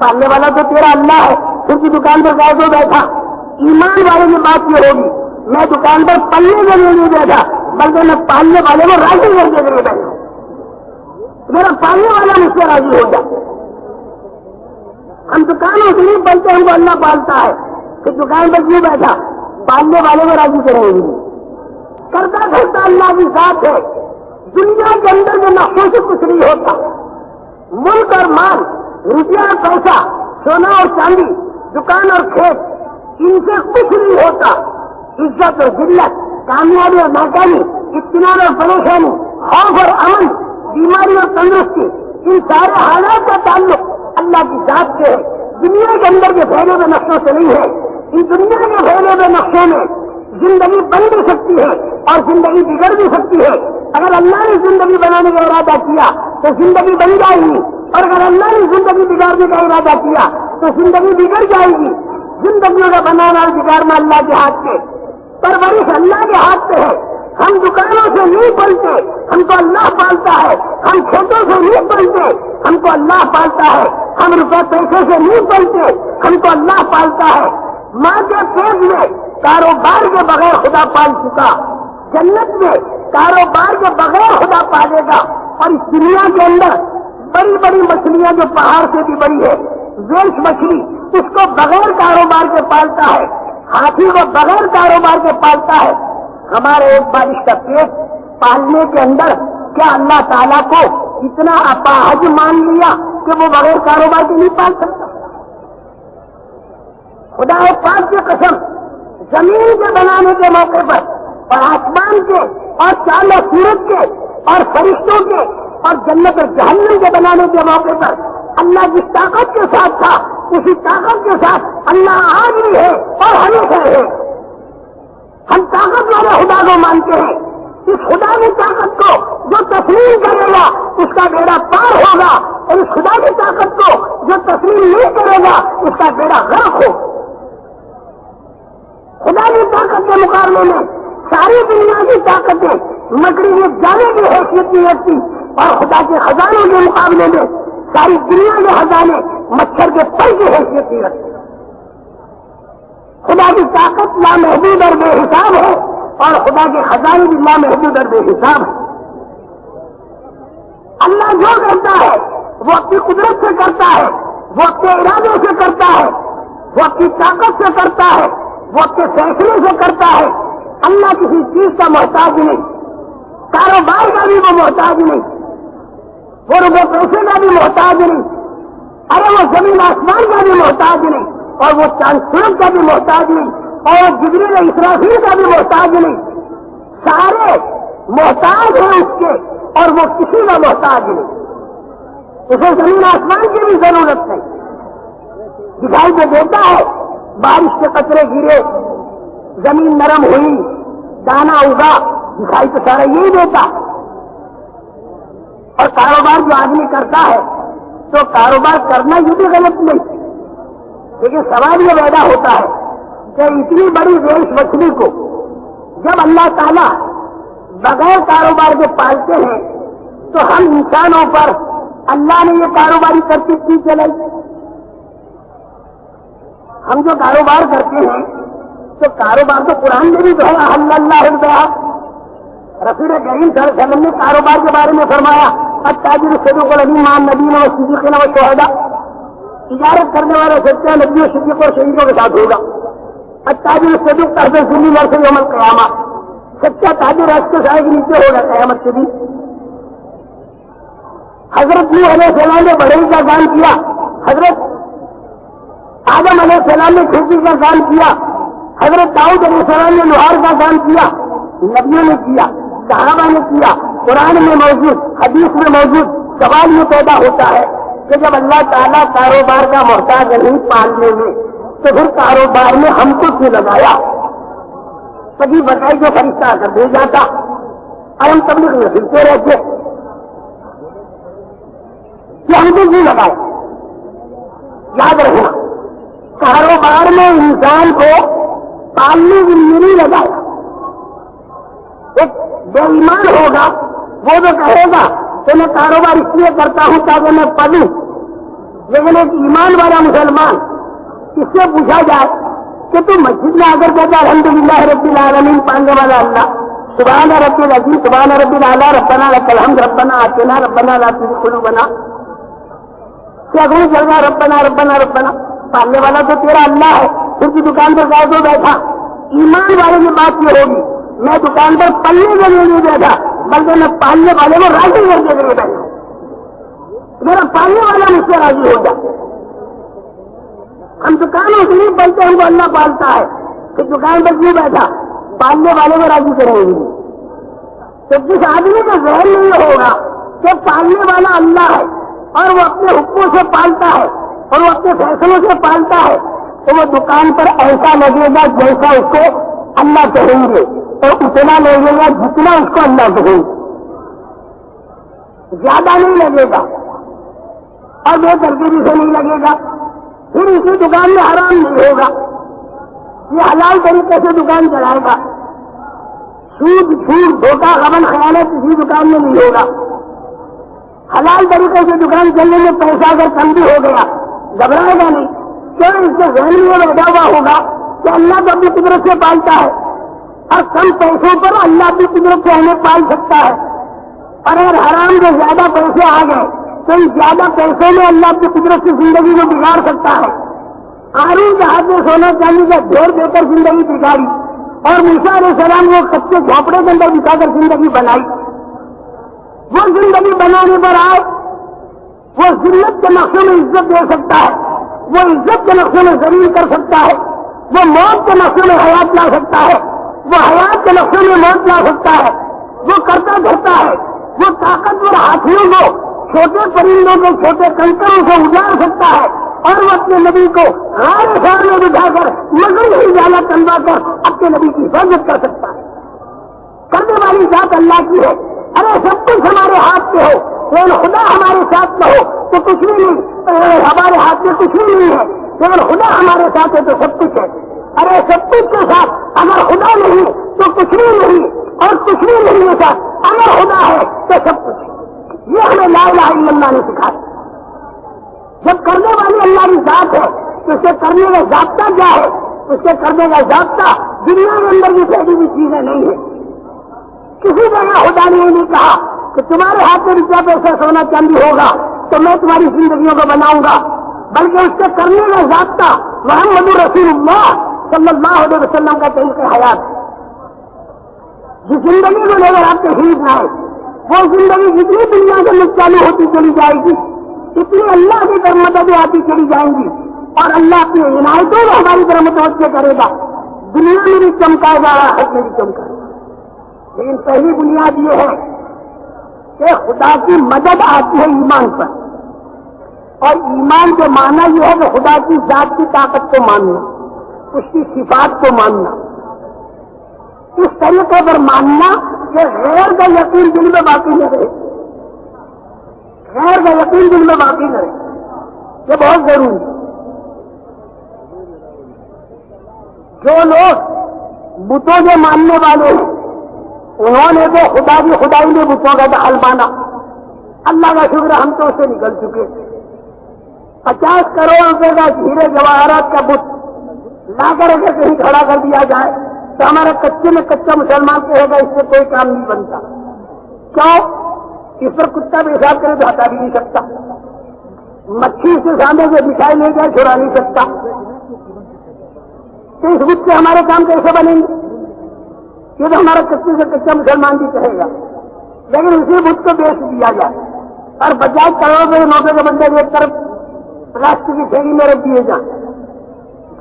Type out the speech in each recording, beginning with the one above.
پالنے والا تو تیرا اللہ ہے، پھر کی دکان پر گئے تو بیٹھا؟ ایمان والے کی بات یہ ہوگی، میں دکان پر پلنے کے لیے نہیں بیٹھا بلکہ میں پالنے والے کو راضی کرنے کے لیے بیٹھا، میرا پالنے والا مجھ سے راضی ہو جائے۔ ہم دکانوں سے نہیں پلتے، ہم کو اللہ پالتا ہے، پھر دکان پر کیوں بیٹھا؟ پالنے والے کو راضی کریں گے۔ کرتا کرتا اللہ کی ذات ہے، دنیا کے اندر جو نقشوں سے کچھ نہیں ہوتا، ملک اور مال، روپیہ اور پیسہ، سونا اور چاندی، دکان اور کھیت، ان سے کچھ نہیں ہوتا۔ عزت اور ذلت، کامیابی اور ناکامی، اطمینان اور پریشانی، خوف اور امن، بیماری اور تندرستی، ان سارے حالات کا تعلق اللہ کی ذات سے ہے، دنیا کے اندر کے پھیلے ہوئے نقشوں سے نہیں ہے۔ ان دنیا کے پھیلے ہوئے نقشوں میں زندگی بن بھی سکتی ہے اور زندگی بگڑ بھی سکتی ہے۔ اگر اللہ نے زندگی بنانے کا ارادہ کیا تو زندگی بن جائے گی، اور اگر اللہ نے زندگی بگاڑنے کا ارادہ کیا تو زندگی بگڑ جائے گی۔ زندگیوں کا بنانا اور بگاڑنا اللہ کے ہاتھ سے، پرورش اللہ کے ہاتھ سے ہے۔ ہم دکانوں سے نہیں پلتے، ہم کو اللہ پالتا ہے۔ ہم کھیتوں سے نہیں پلتے، ہم کو اللہ پالتا ہے۔ ہم روپے پیسے سے نہیں پلتے، ہم کو اللہ پالتا ہے۔ ماں کے پیٹ میں کاروبار کے بغیر خدا پال چکا، جنت میں کاروبار کے بغیر خدا پالے گا۔ اور اس دنیا کے اندر بڑی بڑی مچھلیاں جو پہاڑ سے بھی بڑی ہے، ویش مچھلی، اس کو بغیر کاروبار کے پالتا ہے، ہاتھی کو بغیر کاروبار کے پالتا ہے۔ ہمارے ایک بارش کا پیٹ پالنے کے اندر کیا اللہ تعالیٰ کو اتنا اپاہج مان لیا کہ وہ بغیر کاروبار کے نہیں پال سکتا؟ خدا پاک کی قسم، زمین کے بنانے کے موقع پر اور آسمان کے اور چاند و سورج کے اور فرشتوں کے اور جنت اور جہنم کے بنانے کے موقع پر اللہ جس طاقت کے ساتھ تھا، اسی طاقت کے ساتھ اللہ آج بھی ہے اور ہمیشہ ہے۔ ہم طاقت والے خدا کو مانتے ہیں۔ اس خدا کی طاقت کو جو تسلیم کرے گا اس کا بیڑا پار ہوگا، اور اس خدا کی طاقت کو جو تسلیم نہیں کرے گا اس کا بیڑا غرق ہوگا۔ خدا کی طاقت کے مقابلے میں ساری دنیا کی طاقتیں مکڑی کے جانے کی حیثیت نہیں رکھتی، اور خدا کے خزانوں کے مقابلے میں ساری دنیا کے خزانے مچھر کے پر کی حیثیت نہیں رکھتی۔ خدا کی طاقت لامحدود اور بے حساب ہے، اور خدا کے خزانے بھی لامحدود اور بے حساب ہے۔ اللہ جو کرتا ہے وہ اپنی قدرت سے کرتا ہے، وہ اپنے ارادے سے کرتا ہے، وہ اپنی طاقت سے کرتا ہے، وہ اپنے فیصلے سے کرتا ہے۔ اللہ کسی چیز کا محتاج نہیں، کاروبار کا بھی وہ محتاج نہیں، وہ روپے پیسے کا بھی محتاج نہیں، ارے وہ زمین آسمان کا بھی محتاج نہیں، اور وہ چاند سورج کا بھی محتاج نہیں، اور وہ جبریل اسرافیل کا بھی محتاج نہیں۔ سارے محتاج ہیں اس کے، اور وہ کسی کا محتاج نہیں۔ اسے زمین آسمان کی بھی ضرورت نہیں۔ دکھائی تو دیتا ہے، بارش کے قطرے گرے، زمین نرم ہوئی، دانا اگا، دکھائی تو سارا یہی دیتا۔ اور کاروبار جو آدمی کرتا ہے تو کاروبار کرنا یہ بھی غلط نہیں، لیکن سوال یہ پیدا ہوتا ہے کہ اتنی بڑی ویش مچھلی کو جب اللہ تعالیٰ بغیر کاروبار کے پالتے ہیں تو ہم انسانوں پر اللہ نے یہ کاروباری ترتیب کی چلائی؟ ہم جو کاروبار کرتے ہیں تو کاروبار تو قرآن میں بھی جو ہے اللہ البیع، رسول کریم صلی اللہ علیہ وسلم نے کاروبار کے بارے میں فرمایا التاجر الصدوق الامین مع النبیین والصدیقین والشہداء، تجارت کرنے والا سچا نبی و صدیق اور شہیدوں کے ساتھ ہوگا۔ التاجر الصدوق تحت ذل العرش یوم القیامہ، سچا تاجر عرش کے سائے کے نیچے ہوگا قیامت کے دن۔ حضرت نوح علیہ السلام نے بڑھئی کا کام کیا، حضرت آدم علیہ السلام نے کھیتی کا کام کیا، حضرت داؤد علیہ السلام نے لوہار کا کام کیا، نبیوں نے کیا، صحابہ نے کیا، قرآن میں موجود، حدیث میں موجود۔ سوال یہ پیدا ہوتا ہے کہ جب اللہ تعالیٰ کاروبار کا محتاج نہیں پالنے میں تو پھر کاروبار میں ہم کو کیوں لگایا؟ کبھی بتائی جو فرشتہ کر دے جاتا، اور ہم تبلیغ میں پھرتے رہتے کہ ہم کو کیوں لگایا؟ یاد رکھنا، کاروبار میں انسان کو پالنے کے لیے نہیں لگایا۔ ایک بے ایمان ہوگا وہ تو کہے گا کہ میں کاروبار اس لیے کرتا ہوں تاکہ میں پلوں، لیکن ایک ایمان والا مسلمان اس سے پوچھا جائے کہ تم مسجد میں اگر کہتا الحمدللہ رب العالمین پانے والا اللہ، سبحان رب العظیم، سبحان رب الاعلیٰ، ربنا لک الحمد، ربنا آتنا، ربنا لا تزغ قلوبنا، کیا کوئی چل رہا ربنا ربنا ربنا؟ پالنے والا تو تیرا اللہ ہے، پھر کی دکان پر جائے تو بیٹھا۔ ایمان والے کی بات یہ ہوگی میں دکان پر پلنے کے لیے نہیں بیٹھا بلکہ میں پالنے والے کو راضی کرنے کے لیے بیٹھا، میرا پالنے والا مجھ سے راضی ہو جائے۔ ہم دکانوں سے نہیں پلتے، ہم کو اللہ پالتا ہے، کہ دکان پر کیوں بیٹھا؟ پالنے والے کو راضی کریں گے۔ تو جس آدمی کا ذہن نہیں ہوگا کہ پالنے والا اللہ ہے اور وہ اپنے حکموں سے پالتا ہے اور وہ اپنے فیصلوں سے پالتا ہے، تو وہ دکان پر ایسا لگے گا جیسا اس کو اللہ کہیں گے، اور اتنا لگے گا جتنا اس کو اللہ کہیں گے، زیادہ نہیں لگے گا اور بے ترتیبی سے نہیں لگے گا۔ پھر اسی دکان میں حرام نہیں ہوگا، یہ حلال طریقے سے دکان چلائے گا۔ سود جھوٹ دھوکہ غبن خیانت کسی دکان میں نہیں ہوگا۔ حلال طریقے سے دکان چلنے میں پیسہ اگر کم بھی ہو گیا گھبرائے گا نہیں، کیوں؟ اس کے ذہن میں بیٹھا ہوا ہوگا کہ اللہ تو اپنی قدرت سے پالتا ہے اور کم پیسوں پر اللہ اپنی قدرت سے ہمیں پال سکتا ہے، اور اگر حرام سے زیادہ پیسے آ گئے تو ان زیادہ پیسوں میں اللہ اپنی قدرت سے زندگی کو بگاڑ سکتا ہے۔ قارون کے ہاتھ میں سونا چاندی کا ڈھیر دے کر زندگی بگاڑی اور موسیٰ علیہ السلام کو کچے جھونپڑے کے اندر بٹھا کر زندگی بنائی۔ وہ زندگی بنانے پر آئے، وہ ذلت کے نقشوں میں عزت دے سکتا ہے، وہ عزت کے نقشوں میں ذلیل کر سکتا ہے، وہ موت کے نقشوں میں حیات لا سکتا ہے، وہ حیات کے نقشوں میں موت لا سکتا ہے، وہ کرتا دھرتا ہے، وہ طاقتور ہاتھیوں کو چھوٹے پرندوں کے چھوٹے کنکروں سے اجاڑ سکتا ہے، اور وہ اپنے نبی کو غار غار میں بٹھا کر مگر ہی جانا کندھا کر اپنے نبی کی حفاظت کر سکتا ہے۔ کرنے والی ذات اللہ کی ہے۔ ارے سب کچھ ہمارے ہاتھ میں ہو، لیکن خدا ہمارے ساتھ نہ ہو تو کچھ بھی نہیں، ہمارے ہاتھ میں کچھ بھی نہیں ہے، لیکن خدا ہمارے ساتھ ہے تو سب کچھ ہے۔ ارے سب کچھ کے ساتھ اگر خدا نہیں تو کچھ بھی نہیں، اور کچھ بھی نہیں ہے ساتھ اگر خدا ہے تو سب کچھ۔ یہ ہمیں لا الہ الا اللہ نے سکھایا۔ جب کرنے والی اللہ کی ذات ہے تو اس کے کرنے کا ضابطہ کیا ہے؟ اس کے کرنے کا ضابطہ دنیا کے اندر بھی پھیلی ہوئی چیزیں نہیں ہے۔ کسی جگہ خدا نے یہ نہیں کہا کہ تمہارے ہاتھ میں روپیہ پیسہ سونا چاندی ہوگا تو میں تمہاری زندگیوں کو بناؤں گا، بلکہ اس کے کرنے کا ضابطہ محمد رسول اللہ صلی اللہ علیہ وسلم کا طریقہ حیات ہے۔ جس زندگی کو لے کر آپ تشریف لائے، وہ زندگی جتنی دنیا کے اندر چالو ہوتی چلی جائے گی اتنی اللہ کی طرف مددیں آتی چلی جائیں گی، اور اللہ اپنی عنایتوں کو ہماری طرف متوجہ کرے گا۔ دنیا میں بھی چمکائے گا، آخرت میں بھی چمکائے گا۔ لیکن پہلی بنیاد یہ ہے کہ خدا کی مدد آتی ہے ایمان پر، اور ایمان کے معنی یہ ہے کہ خدا کی ذات کی طاقت کو ماننا، اس کی صفات کو ماننا، اس طریقے پر ماننا کہ غیر کا یقین دل میں باقی نہ رہے، غیر کا یقین دل میں باقی نہ رہے، یہ بہت ضروری ہے۔ جو لوگ بتوں کے ماننے والے ہیں انہوں نے تو خدا کی خدائی میں بتوں کا دخل مانا۔ اللہ کا شکر ہم تو اس سے نکل چکے۔ 50 کروڑ روپے کا ہیرے جواہرات کا بت لا کر اگر کہیں کھڑا کر دیا جائے تو ہمارا کچے میں کچا مسلمان کہے گا اس سے کوئی کام نہیں بنتا۔ کیوں؟ اس پر کتا پیشاب کرے تو ہٹا بھی نہیں سکتا، مچھی سے سامنے سے بچھائی لے جائے چھڑا نہیں سکتا، تو اس بت سے ہمارے کام کیسے بنیں گے؟ یہ تو ہمارا کچے سے کچا مسلمان بھی کہے گا۔ لیکن اسی بت کو بیچ دیا جائے اور 50 کروڑ روپے نوٹوں کے بندے ایک طرف پلاسٹک کی تھیلی میں رکھ دیے جائیں،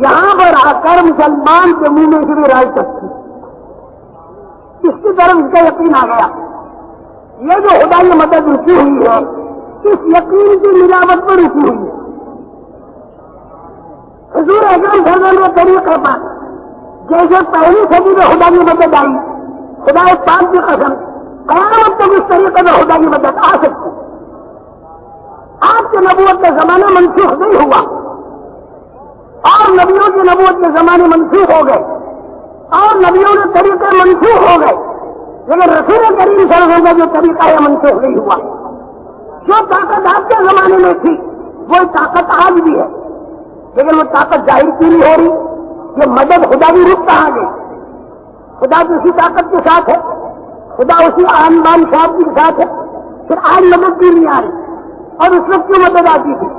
جہاں پر آ کر مسلمان کے منہ میں سے بھی رائے سکتی، اس کی طرف اس کا یقین آ گیا۔ یہ جو خدا کی مدد رکی ہوئی ہے اس یقین کی ملاوٹ پر رکی ہوئی ہے۔ حضور اکرم صلی اللہ علیہ وسلم کے طریقے پر جیسے پہلی صدی میں خدا کی مدد آئی، خدا پاک کی قسم قیامت تک اس طریقے میں خدا کی مدد آ سکتی۔ آپ کے نبوت کا زمانہ منسوخ نہیں ہوا، اور نبیوں کے نبوت کے زمانے منسوخ ہو گئے، اور نبیوں کے طریقے منسوخ ہو گئے، لیکن رسول کریم صلی اللہ علیہ وسلم کا جو طریقہ ہے منسوخ نہیں ہوا۔ جو طاقت آپ کے زمانے میں تھی وہ طاقت آج بھی ہے، لیکن وہ طاقت ظاہر کیوں نہیں ہو رہی؟ یہ مدد خدا کی رخ کہاں گئی؟ خدا تو اسی طاقت کے ساتھ ہے، خدا اسی آن بان صاحب کے ساتھ ہے، پھر آج مدد کیوں نہیں آ رہی؟ اور اس وقت کیوں مدد آتی تھی؟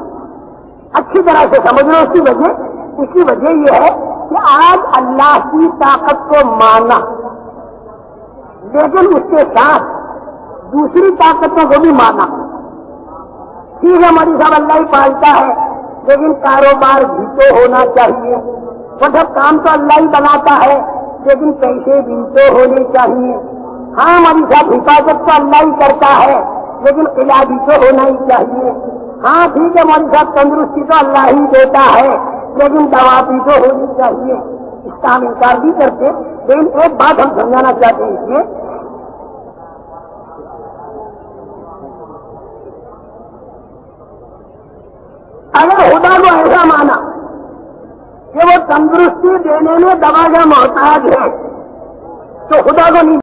اچھی طرح سے سمجھ لو اس کی وجہ یہ ہے کہ آج اللہ کی طاقت کو مانا، لیکن اس کے ساتھ دوسری طاقتوں کو بھی مانا۔ ٹھیک ہے مولوی صاحب اللہ ہی پالتا ہے، لیکن کاروبار بھی تو ہونا چاہیے، مطلب کام تو اللہ ہی بناتا ہے، لیکن پیسے بھی تو ہونے چاہیے۔ ہاں مولوی صاحب حفاظت تو اللہ ہی کرتا ہے، لیکن علاج بھی تو ہونا ہی چاہیے۔ ہاں ٹھیک ہے مولوی صاحب تندرستی تو اللہ ہی دیتا ہے، لیکن دوا بھی تو ہونی چاہیے۔ اس کا ہم انکار بھی کرتے، لیکن ایک بات ہم سمجھانا چاہتے ہیں کہ اگر خدا کو ایسا مانا کہ وہ تندرستی دینے میں دوا کا محتاج ہے تو خدا کو نہیں